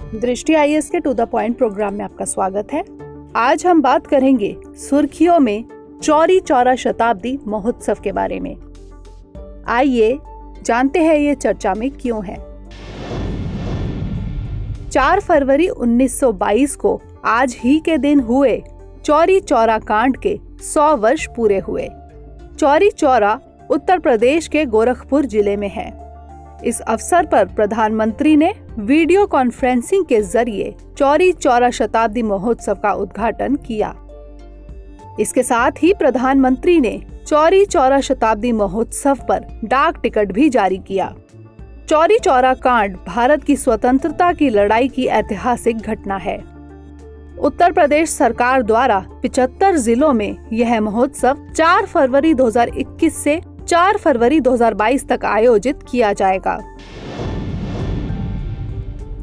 दृष्टि आईएएस के to the point programme में आपका स्वागत है। आज हम बात करेंगे सुर्खियों में चौरी चौरा शताब्दी महोत्सव के बारे में। आइए जानते हैं ये चर्चा में क्यों है। 4 फरवरी 1922 को आज ही के दिन हुए चौरी चौरा कांड के 100 वर्ष पूरे हुए। चौरी चौरा उत्तर प्रदेश के गोरखपुर जिले में है। इस अवसर पर प्रधानमंत्री ने वीडियो कॉन्फ्रेंसिंग के जरिए चौरी चौरा शताब्दी महोत्सव का उद्घाटन किया। इसके साथ ही प्रधानमंत्री ने चौरी चौरा शताब्दी महोत्सव पर डाक टिकट भी जारी किया। चौरी चौरा कांड भारत की स्वतंत्रता की लड़ाई की ऐतिहासिक घटना है। उत्तर प्रदेश सरकार द्वारा 75 जिलों में यह महोत्सव 4 फरवरी 2021 से 4 फरवरी 2022 तक आयोजित किया जाएगा।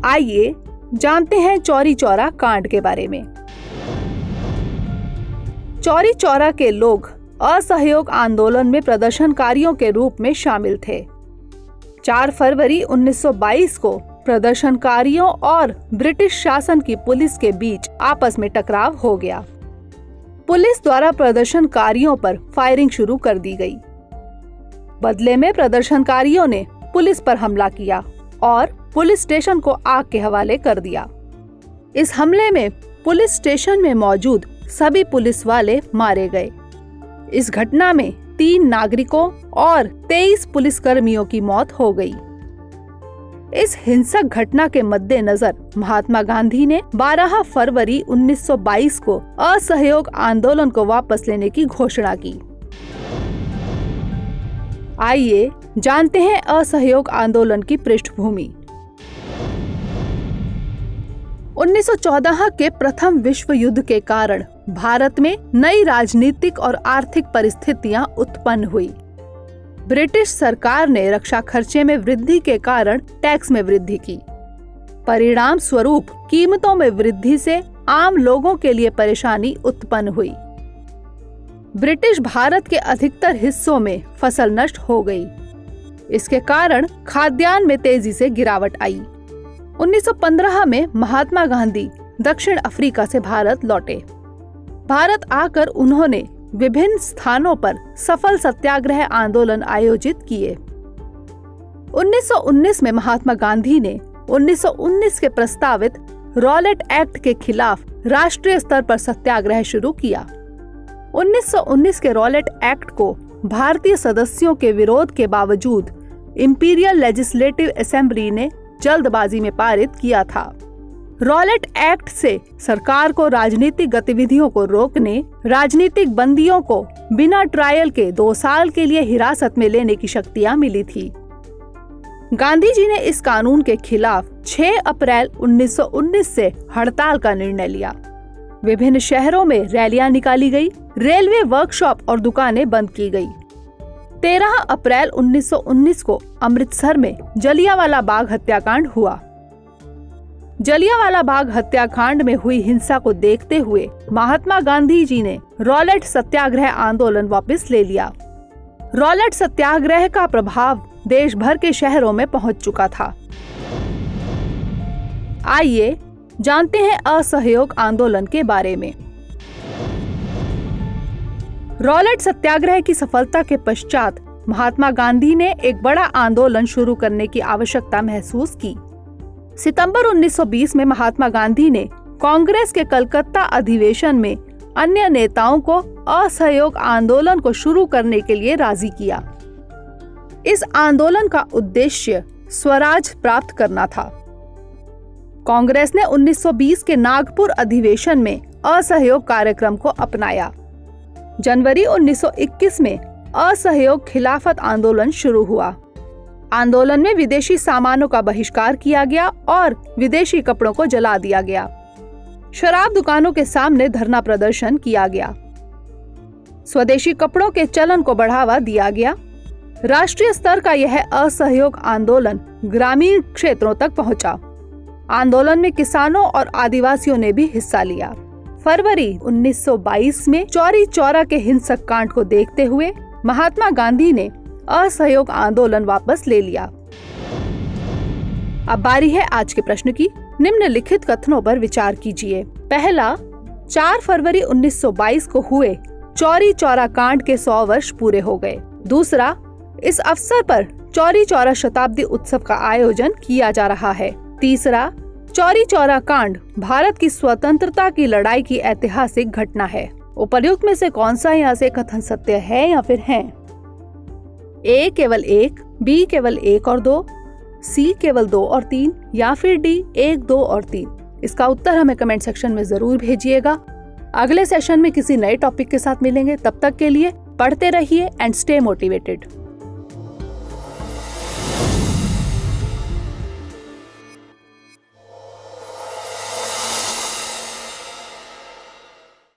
आइए जानते हैं चौरी चौरा कांड के बारे में। चौरी चौरा के लोग असहयोग आंदोलन में प्रदर्शनकारियों के रूप में शामिल थे। 4 फरवरी 1922 को प्रदर्शनकारियों और ब्रिटिश शासन की पुलिस के बीच आपस में टकराव हो गया। पुलिस द्वारा प्रदर्शनकारियों पर फायरिंग शुरू कर दी गई। बदले में प्रदर्शनकारियों ने पुलिस पर हमला किया और पुलिस स्टेशन को आग के हवाले कर दिया। इस हमले में पुलिस स्टेशन में मौजूद सभी पुलिस वाले मारे गए। इस घटना में 3 नागरिकों और 23 पुलिसकर्मियों की मौत हो गई। इस हिंसक घटना के मद्देनजर महात्मा गांधी ने 12 फरवरी 1922 को असहयोग आंदोलन को वापस लेने की घोषणा की। आइए जानते हैं असहयोग आंदोलन की पृष्ठभूमि। 1914 के प्रथम विश्व युद्ध के कारण भारत में नई राजनीतिक और आर्थिक परिस्थितियां उत्पन्न हुई। ब्रिटिश सरकार ने रक्षा खर्चे में वृद्धि के कारण टैक्स में वृद्धि की। परिणाम स्वरूप कीमतों में वृद्धि से आम लोगों के लिए परेशानी उत्पन्न हुई। ब्रिटिश भारत के अधिकतर हिस्सों में फसल नष्ट हो गई। इसके कारण खाद्यान्न में तेजी से गिरावट आई। 1915 में महात्मा गांधी दक्षिण अफ्रीका से भारत लौटे। भारत आकर उन्होंने विभिन्न स्थानों पर सफल सत्याग्रह आंदोलन आयोजित किए। 1919 में महात्मा गांधी ने 1919 के प्रस्तावित रॉलेट एक्ट के खिलाफ राष्ट्रीय स्तर पर सत्याग्रह शुरू किया। 1919 के रॉलेट एक्ट को भारतीय सदस्यों के विरोध के बावजूद इंपीरियल लेजिस्लेटिव असेंबली ने जल्दबाजी में पारित किया था। रॉलेट एक्ट से सरकार को राजनीतिक गतिविधियों को रोकने, राजनीतिक बंदियों को बिना ट्रायल के 2 साल के लिए हिरासत में लेने की शक्तियां मिली थी। गांधी जी ने इस कानून के खिलाफ 6 अप्रैल 1919 से हड़ताल का निर्णय लिया। विभिन्न शहरों में रैलियां निकाली गई, रेलवे वर्कशॉप और दुकानें बंद की गई। 13 अप्रैल 1919 को अमृतसर में जलियांवाला बाग हत्याकांड हुआ। जलियांवाला बाग हत्याकांड में हुई हिंसा को देखते हुए महात्मा गांधी जी ने रॉलेट सत्याग्रह आंदोलन वापस ले लिया। रॉलेट सत्याग्रह का प्रभाव देश भर के शहरों में पहुंच चुका था। आइए जानते हैं असहयोग आंदोलन के बारे में। रॉलेट सत्याग्रह की सफलता के पश्चात महात्मा गांधी ने एक बड़ा आंदोलन शुरू करने की आवश्यकता महसूस की। सितंबर 1920 में महात्मा गांधी ने कांग्रेस के कलकत्ता अधिवेशन में अन्य नेताओं को असहयोग आंदोलन को शुरू करने के लिए राजी किया। इस आंदोलन का उद्देश्य स्वराज प्राप्त करना था। कांग्रेस ने 1920 के नागपुर अधिवेशन में असहयोग कार्यक्रम को अपनाया। जनवरी 1921 में असहयोग खिलाफत आंदोलन शुरू हुआ। आंदोलन में विदेशी सामानों का बहिष्कार किया गया और विदेशी कपड़ों को जला दिया गया। शराब दुकानों के सामने धरना प्रदर्शन किया गया। स्वदेशी कपड़ों के चलन को बढ़ावा दिया गया। राष्ट्रीय स्तर का यह असहयोग आंदोलन ग्रामीण क्षेत्रों तक पहुंचा। आंदोलन में किसानों और आदिवासियों ने भी हिस्सा लिया। फरवरी 1922 में चौरी चौरा के हिंसक कांड को देखते हुए महात्मा गांधी ने असहयोग आंदोलन वापस ले लिया। अब बारी है आज के प्रश्न की। निम्नलिखित कथनों पर विचार कीजिए। पहला, 4 फरवरी 1922 को हुए चौरी चौरा कांड के 100 वर्ष पूरे हो गए। दूसरा, इस अवसर पर चौरी चौरा शताब्दी उत्सव का आयोजन किया जा रहा है। तीसरा, चौरी चौरा कांड भारत की स्वतंत्रता की लड़ाई की ऐतिहासिक घटना है। उपर्युक्त में से कौन सा यहाँ से कथन सत्य है या फिर है? ए केवल 1, बी केवल 1 और 2, सी केवल 2 और 3 या फिर डी 1, 2 और 3। इसका उत्तर हमें कमेंट सेक्शन में जरूर भेजिएगा। अगले सेशन में किसी नए टॉपिक के साथ मिलेंगे। तब तक के लिए पढ़ते रहिए एंड स्टे मोटिवेटेड।